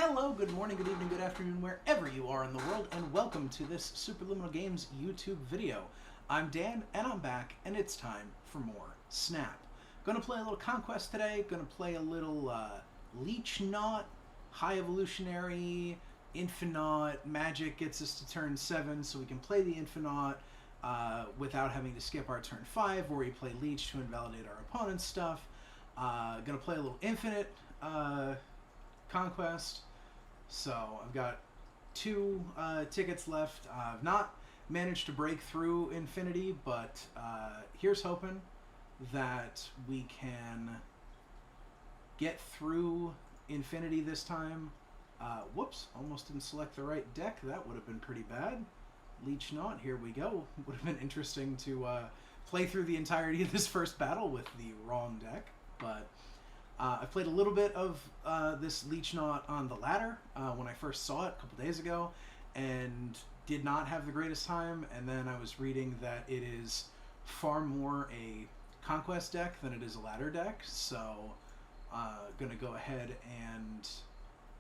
Hello, good morning, good evening, good afternoon, wherever you are in the world, and welcome to this Superliminal Games YouTube video. I'm Dan, and I'm back, and it's time for more Snap. Gonna play a little Conquest today, gonna play a little Leech Naut, High Evolutionary, Infinaut. Magic gets us to turn 7, so we can play the Infinaut without having to skip our turn 5, where we play Leech to invalidate our opponent's stuff. Gonna play a little Infinite Conquest. So I've got 2 tickets left. I've not managed to break through Infinity, but here's hoping that we can get through Infinity this time. Whoops, almost didn't select the right deck. That would have been pretty bad. Leech Naut, here we go. Would have been interesting to play through the entirety of this first battle with the wrong deck, but I played a little bit of this Leech Naut on the ladder when I first saw it a couple days ago, and did not have the greatest time. And then I was reading that it is far more a Conquest deck than it is a ladder deck, so gonna go ahead and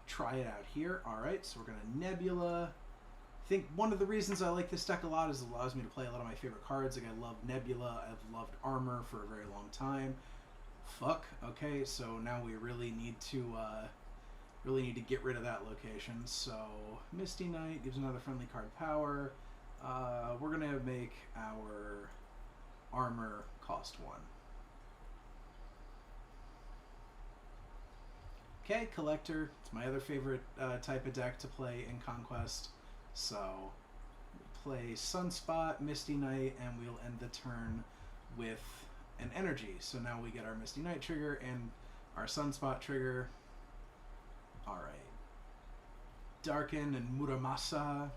try it out here. Alright, so we're gonna Nebula. I think one of the reasons I like this deck a lot is it allows me to play a lot of my favorite cards. Like, I love Nebula, I've loved Armor for a very long time. Fuck. Okay, so now we really need to get rid of that location. So Misty Knight gives another friendly card power. We're gonna make our armor cost 1. Okay, Collector. It's my other favorite type of deck to play in Conquest. So we'll play Sunspot, Misty Knight, and we'll end the turn with an energy. So now we get our Misty Knight trigger and our Sunspot trigger. Alright. Darken and Muramasa.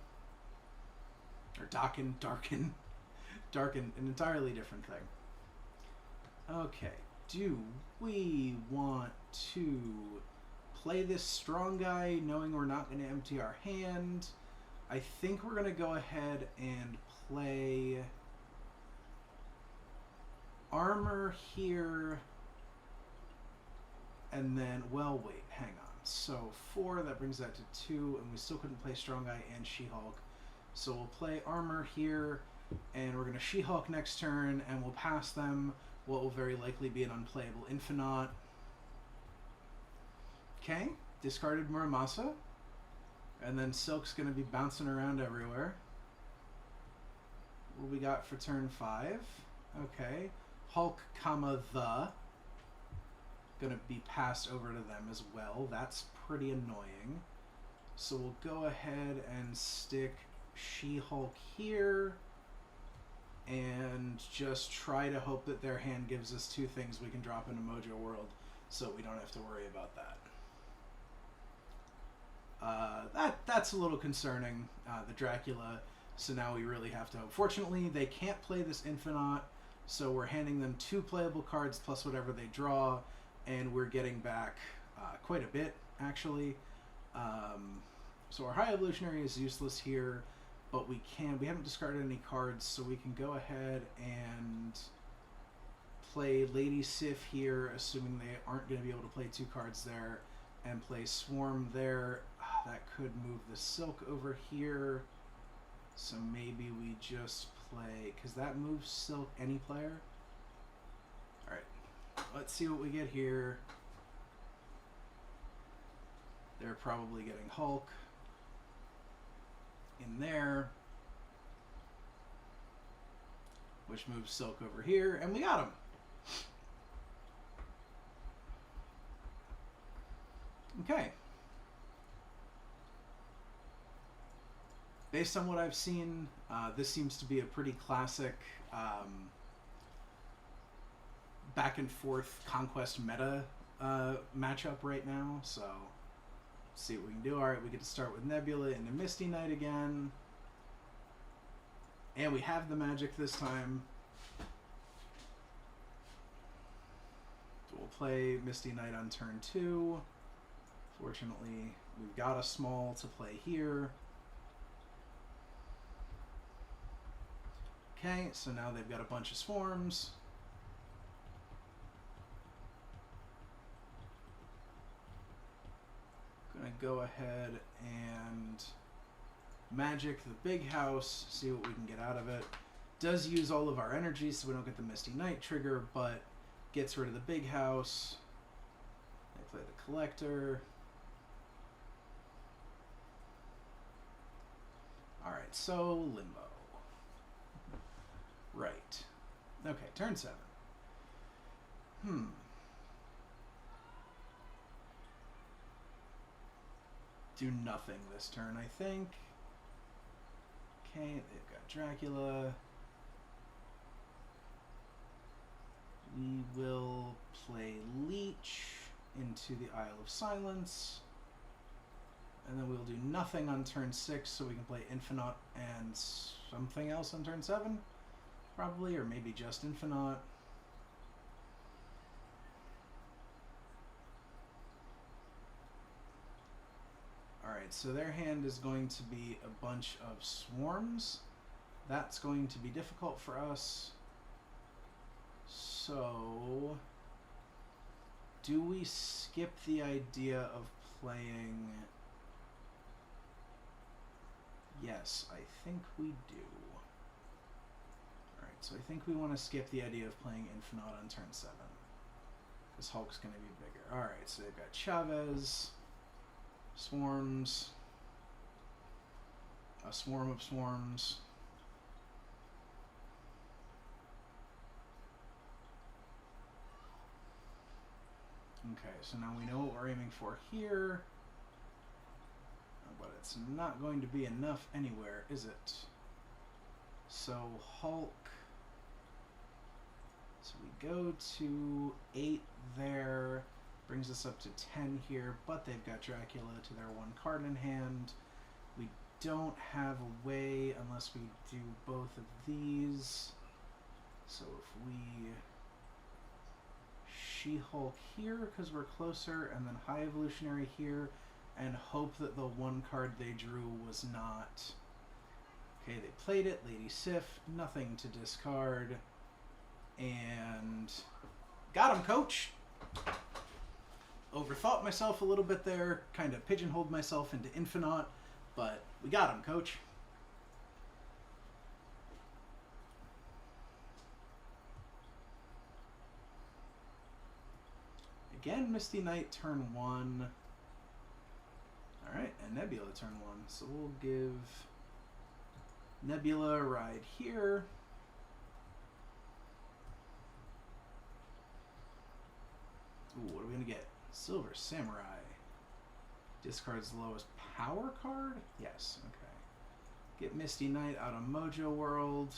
Or Darken, an entirely different thing. Okay. Do we want to play this strong guy knowing we're not going to empty our hand? I think we're going to go ahead and play Armor here, and then, well, wait, hang on. So 4, that brings that to 2, and we still couldn't play Strong Guy and She-Hulk. So we'll play Armor here, and we're going to She-Hulk next turn, and we'll pass them what will very likely be an unplayable Infinaut. Okay, discarded Muramasa, and then Silk's going to be bouncing around everywhere. What we got for turn 5? Okay. Hulk, the gonna be passed over to them as well. That's pretty annoying. So we'll go ahead and stick She-Hulk here and just try to hope that their hand gives us 2 things we can drop into Mojo World, so we don't have to worry about that. That's a little concerning, the Dracula. So now we really have to hope. Fortunately, they can't play this Infinaut, so we're handing them 2 playable cards plus whatever they draw, and we're getting back quite a bit, actually. So our High Evolutionary is useless here, but we haven't discarded any cards, so we can go ahead and play Lady Sif here, assuming they aren't going to be able to play 2 cards there, and play Swarm there. That could move the Silk over here, so maybe we just play, because that moves Silk any player. Alright, let's see what we get here. They're probably getting Hulk in there, which moves Silk over here, and we got him. Okay. Based on what I've seen, this seems to be a pretty classic back and forth Conquest meta matchup right now, so let's see what we can do. Alright, we get to start with Nebula into Misty Knight again. And we have the magic this time. So we'll play Misty Knight on turn 2. Fortunately, we've got a small to play here. Okay, so now they've got a bunch of swarms. Gonna go ahead and magic the big house, see what we can get out of it. Does use all of our energy, so we don't get the Misty Knight trigger, but gets rid of the big house. I play the collector. Alright, so Limbo. Right. Okay, turn 7. Do nothing this turn, I think. Okay, they've got Dracula. We will play Leech into the Isle of Silence. And then we'll do nothing on turn 6, so we can play Infinite and something else on turn 7, probably, or maybe just Infinite. Alright, so their hand is going to be a bunch of swarms. That's going to be difficult for us. So, do we skip the idea of playing... Yes, I think we do. Alright, so I think we want to skip the idea of playing Infinite on turn 7. Because Hulk's going to be bigger. Alright, so they've got Chavez, swarms, a swarm of swarms. Okay, so now we know what we're aiming for here. But it's not going to be enough anywhere, is it? So Hulk. So we go to 8 there. Brings us up to 10 here, but they've got Dracula to their 1 card in hand. We don't have a way unless we do both of these. So if we She-Hulk here, because we're closer, and then High Evolutionary here, and hope that the 1 card they drew was not... Okay, they played it. Lady Sif, nothing to discard. And... Got him, coach! Overthought myself a little bit there. Kind of pigeonholed myself into Infinite. But we got him, coach. Again, Misty Knight, turn 1. Alright, and Nebula turn 1. So we'll give Nebula a ride here. Ooh, what are we going to get? Silver Samurai. Discards the lowest power card? Yes, okay. Get Misty Knight out of Mojo World.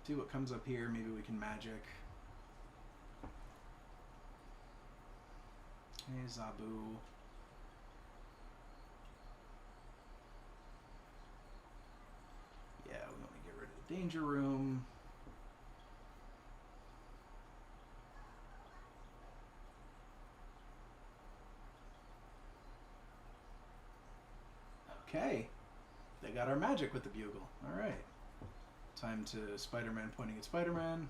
See what comes up here. Maybe we can magic. Hey, Zabu. Yeah, we want to get rid of the Danger Room. Okay. They got our magic with the Bugle. Alright. Time to Spider-Man pointing at Spider-Man.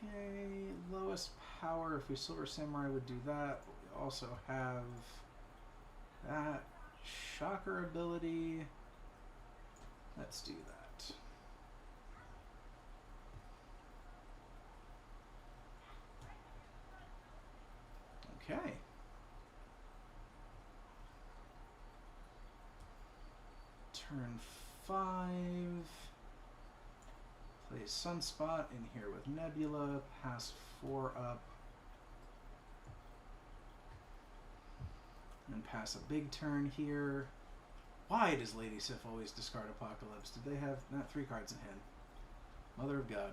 Okay, lowest power, if we Silver Samurai would do that, but we also have that shocker ability. Let's do that. Okay. Turn 5. Play Sunspot in here with Nebula, pass 4 up, and pass a big turn here. Why does Lady Sif always discard Apocalypse? Did they have not 3 cards in hand? Mother of God.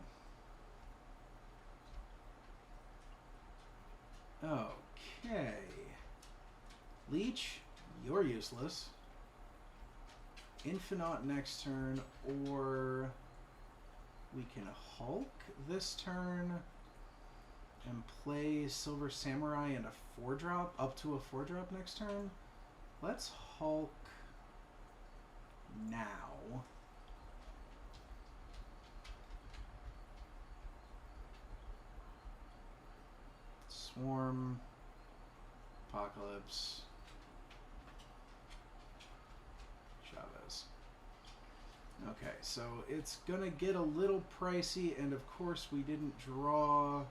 Okay. Leech, you're useless. Infinite next turn, or... we can Hulk this turn and play Silver Samurai and a 4-drop, up to a 4-drop next turn. Let's Hulk now. Swarm, Apocalypse, Chavez. Okay, so it's gonna get a little pricey, and of course we didn't draw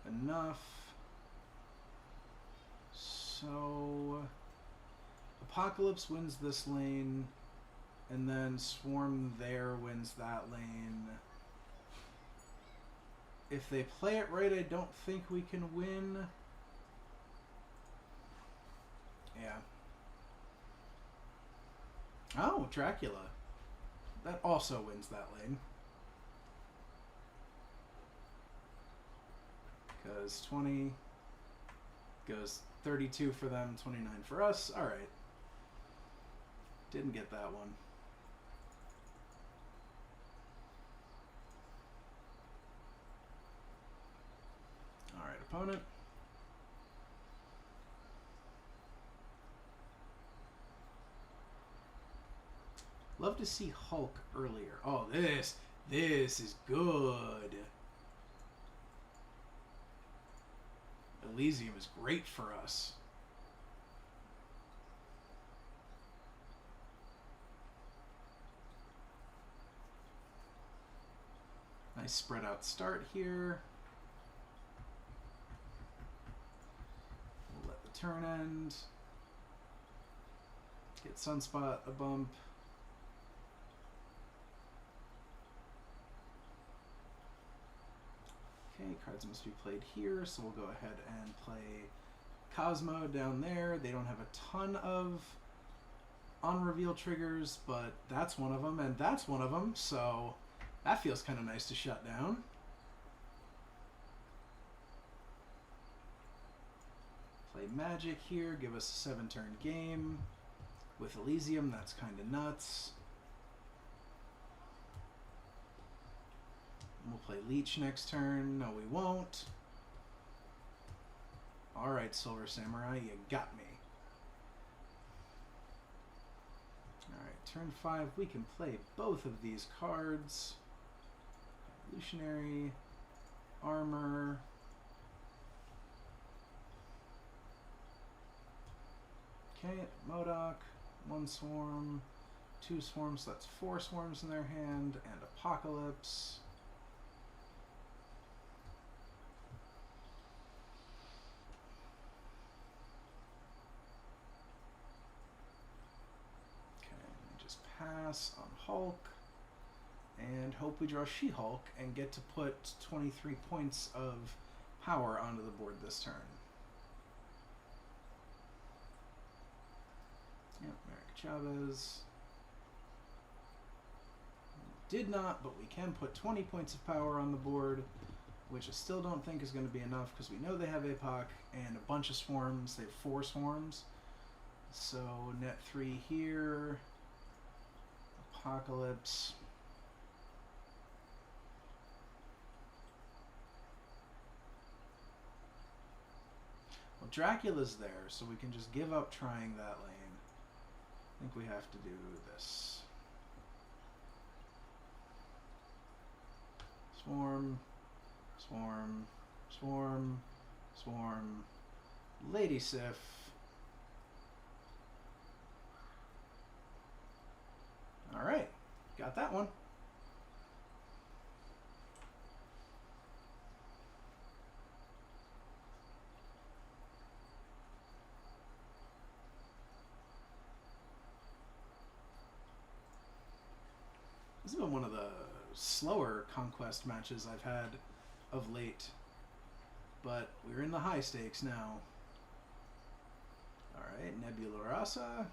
enough. So Apocalypse wins this lane, and then Swarm there wins that lane. If they play it right, I don't think we can win. Yeah. Oh, Dracula. That also wins that lane. Because 20 goes 32 for them, 29 for us. All right. Didn't get that one. All right, opponent. Love to see Hulk earlier. Oh, this is good. Elysium is great for us. Nice spread out start here. We'll let the turn end. Get Sunspot a bump. Okay, cards must be played here, so we'll go ahead and play Cosmo down there. They don't have a ton of on-reveal triggers, but that's one of them, and that's one of them, so that feels kind of nice to shut down. Play Magic here, give us a 7-turn game. With Elysium, that's kind of nuts. We'll play Leech next turn. No, we won't. Alright, Silver Samurai, you got me. Alright, turn 5. We can play both of these cards. Evolutionary, Armor. Okay, MODOK, 1 Swarm, 2 Swarms, that's 4 Swarms in their hand, and Apocalypse. Pass on Hulk, and hope we draw She-Hulk and get to put 23 points of power onto the board this turn. Yep, Merrick Chavez. Did not, but we can put 20 points of power on the board, which I still don't think is going to be enough because we know they have APOC and a bunch of swarms. They have 4 swarms. So net 3 here. Apocalypse. Well, Dracula's there, so we can just give up trying that lane. I think we have to do this. Swarm, Swarm, Swarm, Swarm, Lady Sif. Alright, got that one. This has been one of the slower Conquest matches I've had of late, but we're in the high stakes now. Alright, Nebula Rasa.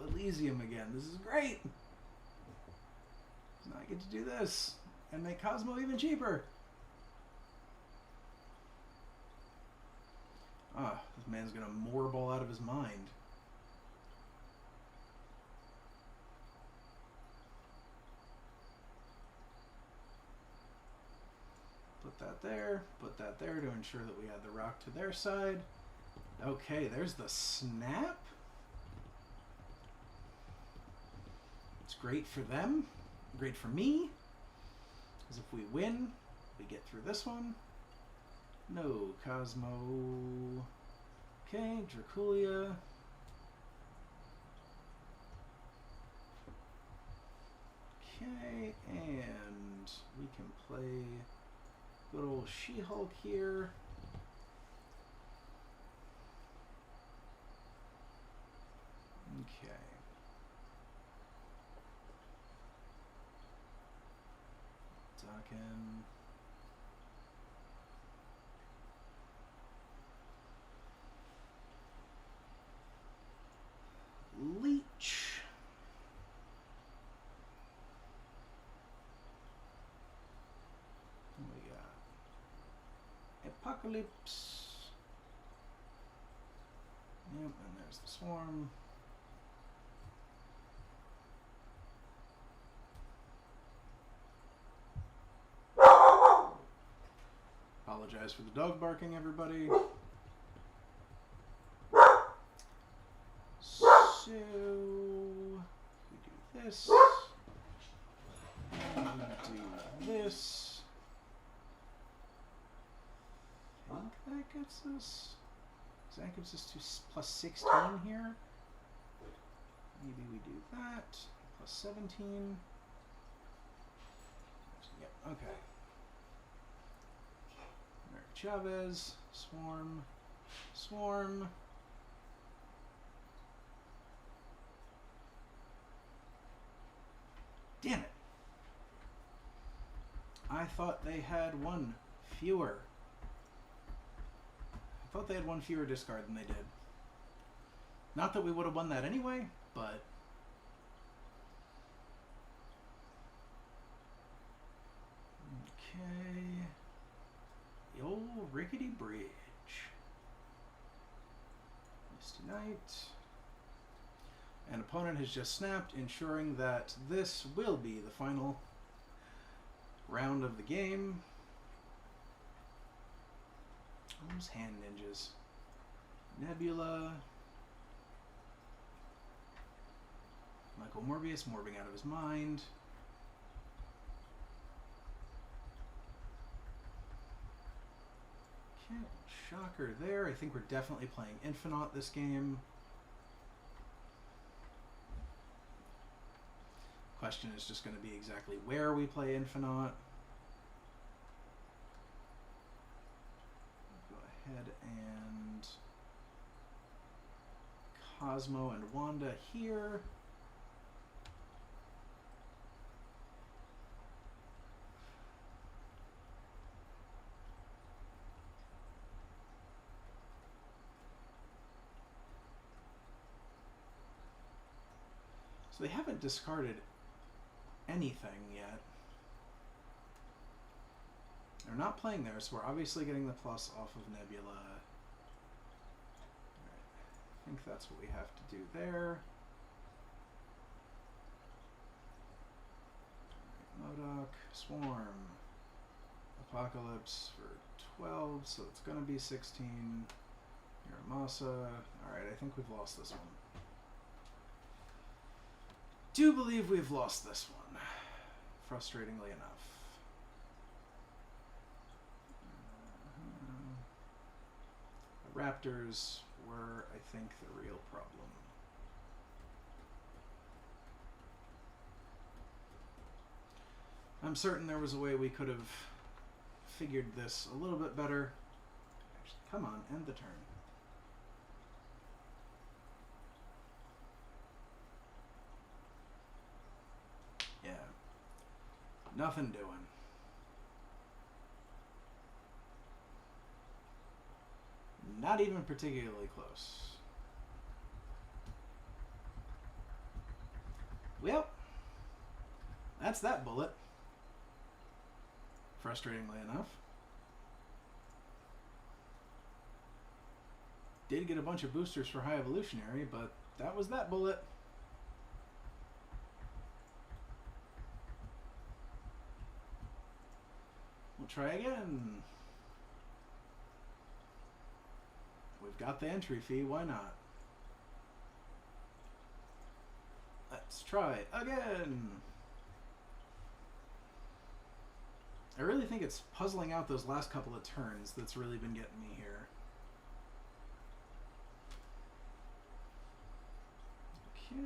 Elysium again. This is great. Now I get to do this and make Cosmo even cheaper. Ah, this man's gonna morball out of his mind. Put that there to ensure that we add the rock to their side. Okay, there's the snap. It's great for them, great for me, because if we win, we get through this one. No, Cosmo. Okay, Draculia. Okay, and we can play good old She-Hulk here. Okay. Talking. Leech. What we got? Apocalypse. Yep, and there's the swarm. Apologize for the dog barking, everybody. So we do this. We do this. I think that gets us. So that gives us to plus 16 here. Maybe we do that. Plus 17. Yep, okay. Chavez, swarm, swarm. Damn it. I thought they had one fewer. I thought they had one fewer discard than they did. Not that we would have won that anyway, but... Okay... The old rickety bridge. Misty Knight. An opponent has just snapped, ensuring that this will be the final round of the game. Those hand ninjas. Nebula. Michael Morbius morbing out of his mind. Okay, shocker there. I think we're definitely playing Infinite this game. Question is just going to be exactly where we play Infinite. Go ahead and Cosmo and Wanda here. So they haven't discarded anything yet. They're not playing there, so we're obviously getting the plus off of Nebula. Right. I think that's what we have to do there. Right. MODOK, Swarm, Apocalypse for 12, so it's going to be 16. Muramasa. Alright, I think we've lost this one. Do believe we've lost this one, frustratingly enough. The Raptors were, I think, the real problem. I'm certain there was a way we could have figured this a little bit better. Actually, come on, end the turn. Nothing doing. Not even particularly close. Well, that's that bullet. Frustratingly enough. Did get a bunch of boosters for High Evolutionary, but that was that bullet. We'll try again. We've got the entry fee, why not? Let's try again. I really think it's puzzling out those last couple of turns that's really been getting me here. Okay.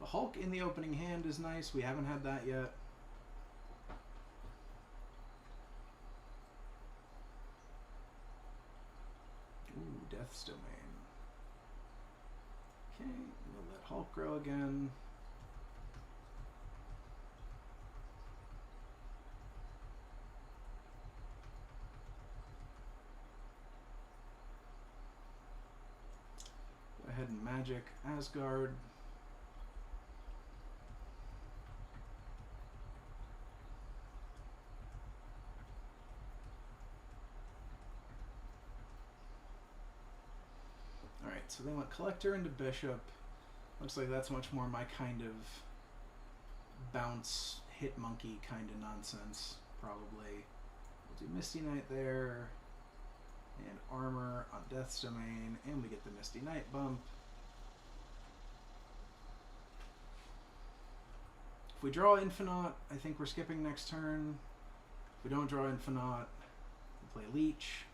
The Hulk in the opening hand is nice. We haven't had that yet. Ooh, Death's Domain. Okay, we'll let Hulk grow again. Go ahead and magic Asgard. Alright, so they went Collector into Bishop. Looks like that's much more my kind of bounce, hit monkey kind of nonsense, probably. We'll do Misty Knight there, and Armor on Death's Domain, and we get the Misty Knight bump. If we draw Infinite, I think we're skipping next turn. If we don't draw Infinite, we'll play Leech.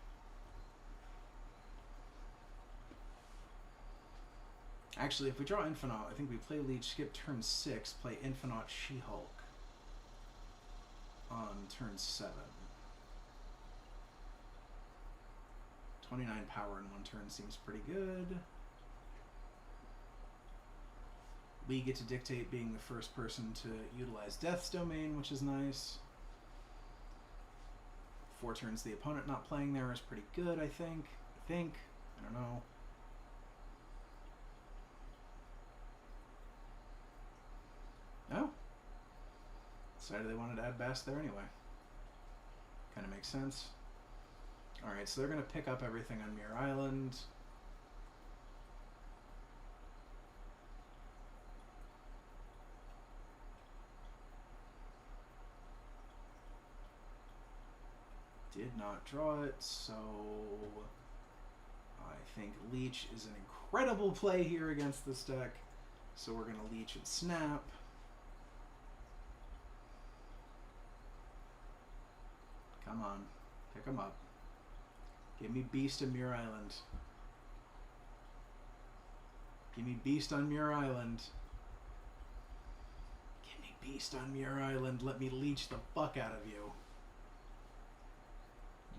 Actually, if we draw Infinite, I think we play Leech, skip turn 6, play Infinite She-Hulk on turn 7. 29 power in one turn seems pretty good. We get to dictate being the first person to utilize Death's Domain, which is nice. 4 turns the opponent not playing there is pretty good, I think. I don't know. No? Decided they wanted to add Bast there anyway. Kind of makes sense. Alright, so they're going to pick up everything on Mirror Island. Did not draw it, so I think Leech is an incredible play here against this deck. So we're going to Leech and Snap. Come on, pick them up. Give me Beast and Mirror Island. Give me Beast on Mirror Island. Give me Beast on Mirror Island. Let me Leech the fuck out of you.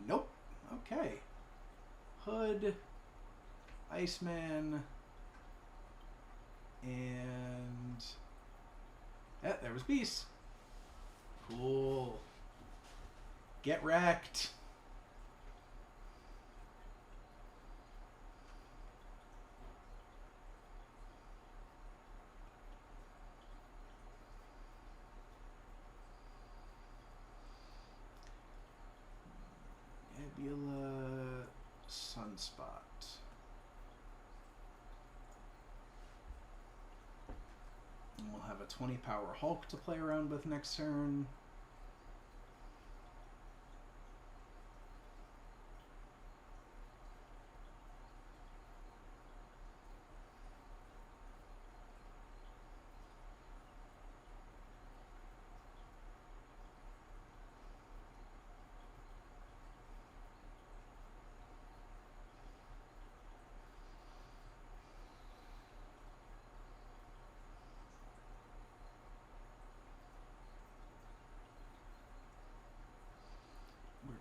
Nope. Okay. Hood, Iceman, and yeah, there was Beast. Cool. Get wrecked. Nebula, Sunspot. And we'll have a 20 power Hulk to play around with next turn.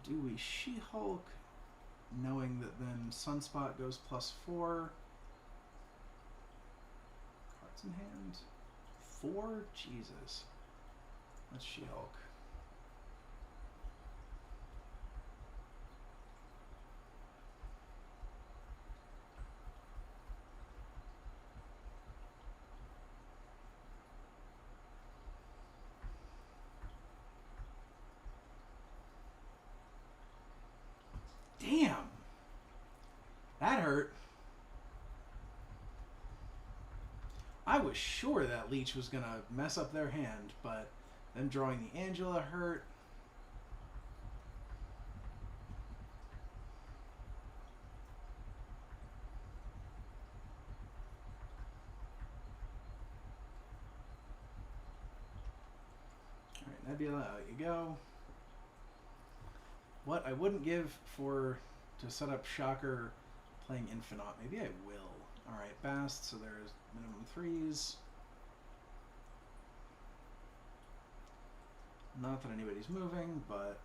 Do we She-Hulk, knowing that then Sunspot goes +4? Cards in hand? 4? Jesus. That's She-Hulk. Damn! That hurt. I was sure that Leech was going to mess up their hand, but then drawing the Angela hurt. Nebula, out you go. What I wouldn't give for to set up Shocker playing Infinaut. Maybe I will. Alright, Bast, so there's minimum 3s. Not that anybody's moving, but...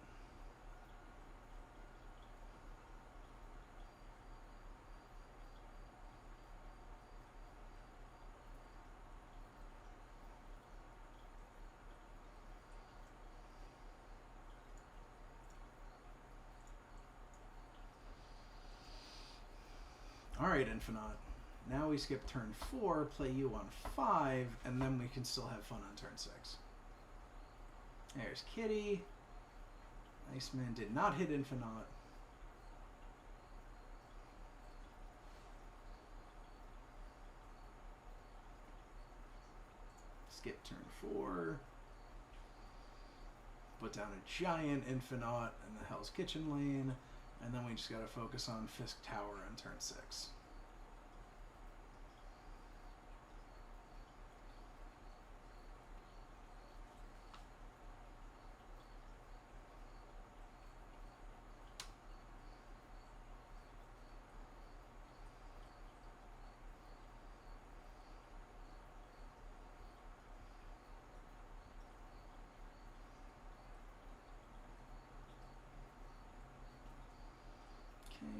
Alright, Infinaut. Now we skip turn 4, play you on 5, and then we can still have fun on turn 6. There's Kitty. Iceman did not hit Infinaut. Skip turn 4. Put down a giant Infinaut in the Hell's Kitchen lane. And then we just gotta focus on Fisk Tower on turn 6.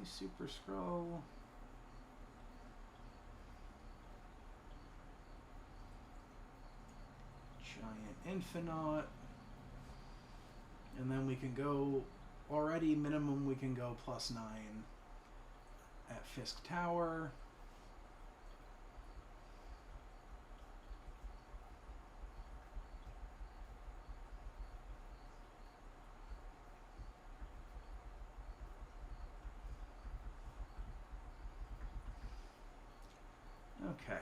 Super Scroll. Giant Infinaut. And then we can go, already minimum we can go +9 at Fisk Tower. Okay.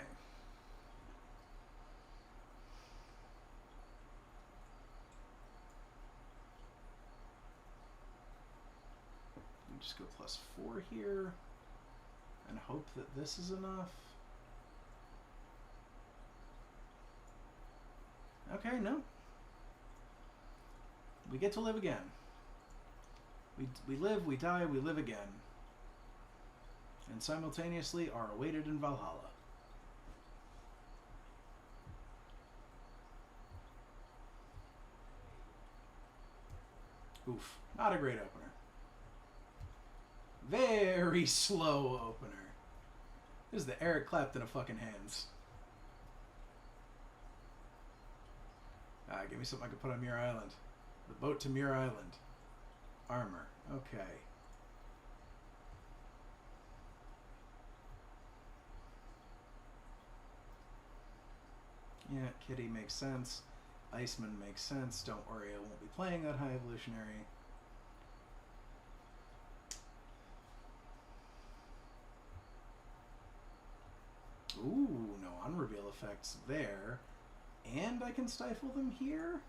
We just go +4 here and hope that this is enough. Okay, no. We get to live again. We live, we die, we live again. And simultaneously are awaited in Valhalla. Oof, not a great opener. Very slow opener. This is the Eric Clapton of fucking hands. Give me something I can put on Muir Island. The boat to Muir Island. Armor. Okay. Yeah, Kitty makes sense. Iceman makes sense. Don't worry, I won't be playing that high evolutionary. Ooh, no unreveal effects there. And I can stifle them here?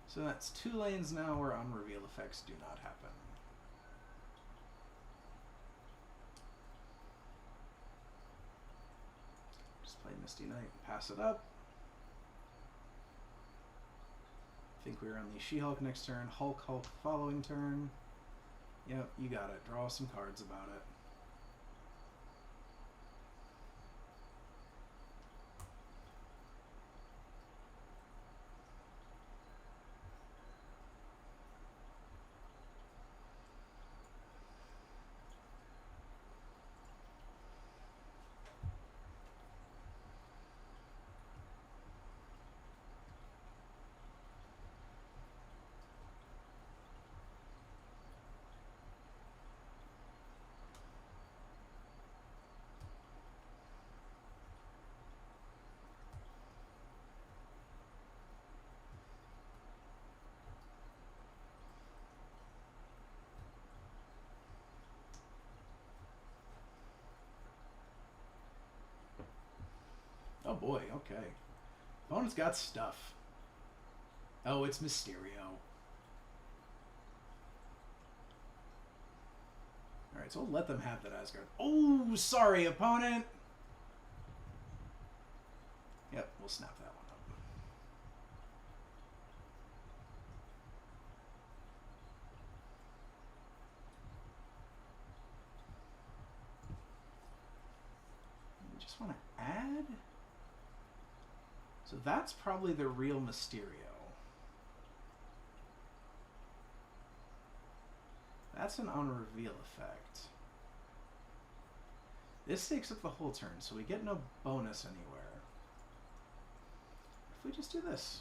So that's 2 lanes now where unreveal effects do not happen. Just play Misty Knight and pass it up. I think we're on the She-Hulk next turn, Hulk following turn. Yep, you got it. Draw some cards about it. Oh boy, okay. Opponent's got stuff. Oh, it's Mysterio. Alright, so we'll let them have that Asgard. Oh, sorry, opponent! Yep, we'll snap that one up. We just want to add... So that's probably the real Mysterio. That's an on-reveal effect. This takes up the whole turn, so we get no bonus anywhere. If we just do this.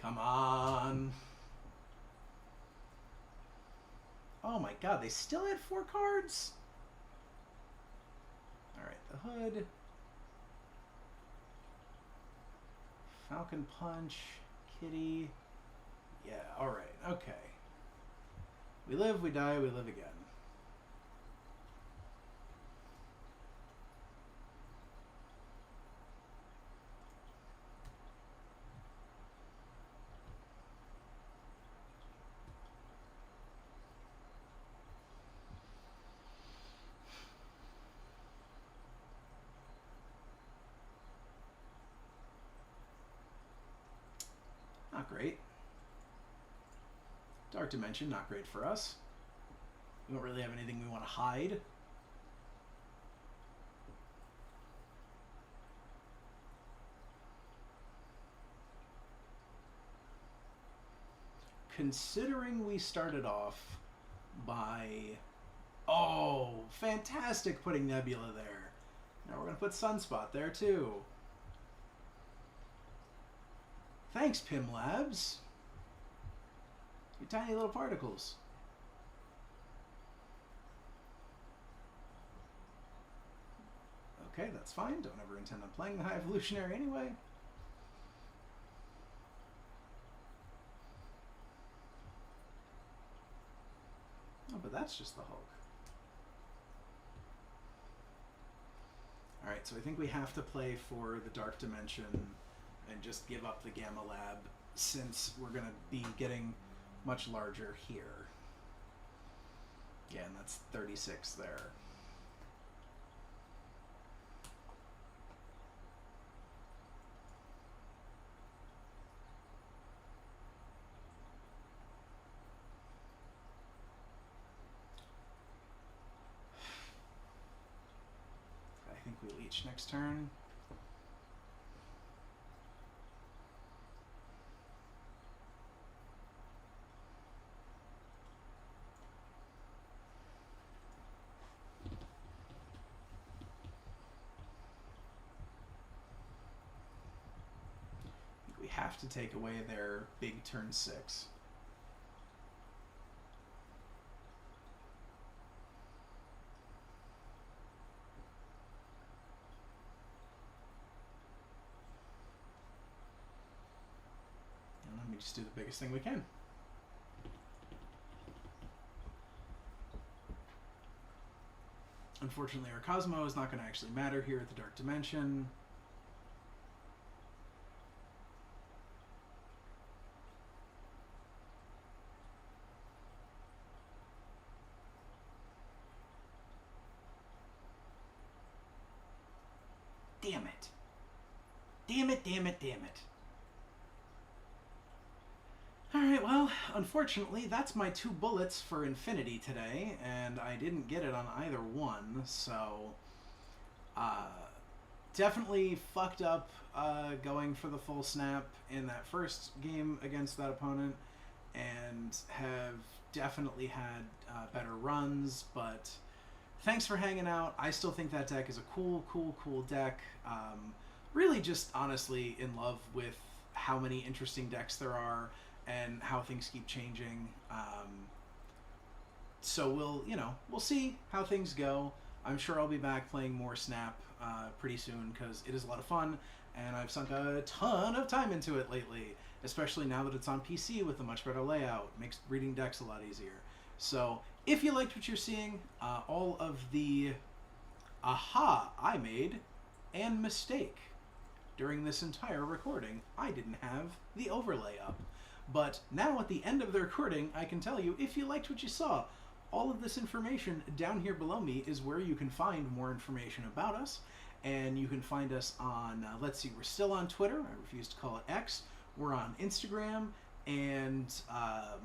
Come on. Oh my god, they still had 4 cards? Alright, the Hood. Falcon Punch. Kitty. Yeah, alright, okay. We live, we die, we live again. Not great. Dark Dimension, not great for us. We don't really have anything we want to hide. Considering we started off by... Oh, fantastic putting Nebula there. Now we're going to put Sunspot there too. Thanks, Pym Labs. You tiny little particles. Okay, that's fine. Don't ever intend on playing the High Evolutionary anyway. Oh, but that's just the Hulk. Alright, so I think we have to play for the Dark Dimension and just give up the Gamma Lab since we're going to be getting much larger here. Yeah, and that's 36 there. I think we Leech next turn. Have to take away their big turn 6. And let me just do the biggest thing we can. Unfortunately, our Cosmo is not going to actually matter here at the Dark Dimension. Damn it. Damn it, damn it, damn it. Alright, well, unfortunately, that's my 2 bullets for Infinity today, and I didn't get it on either one, so... definitely fucked up going for the full snap in that first game against that opponent, and have definitely had better runs, but... Thanks for hanging out. I still think that deck is a cool, cool, cool deck. Really just honestly in love with how many interesting decks there are and how things keep changing. So we'll see how things go. I'm sure I'll be back playing more Snap pretty soon because it is a lot of fun and I've sunk a ton of time into it lately, especially now that it's on PC with a much better layout. Makes reading decks a lot easier. So if you liked what you're seeing, all of the aha I made and mistake during this entire recording, I didn't have the overlay up. But now at the end of the recording, I can tell you, if you liked what you saw, all of this information down here below me is where you can find more information about us. And you can find us on, let's see, we're still on Twitter. I refuse to call it X. We're on Instagram, and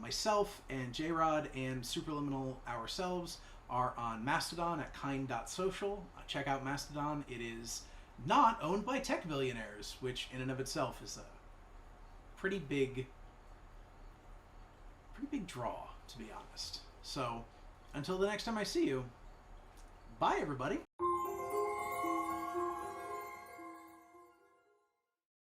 myself and J-Rod and Superliminal ourselves are on Mastodon at kind.social. Check out Mastodon. It is not owned by tech billionaires, which in and of itself is a pretty big draw, to be honest. So, until the next time I see you, bye everybody.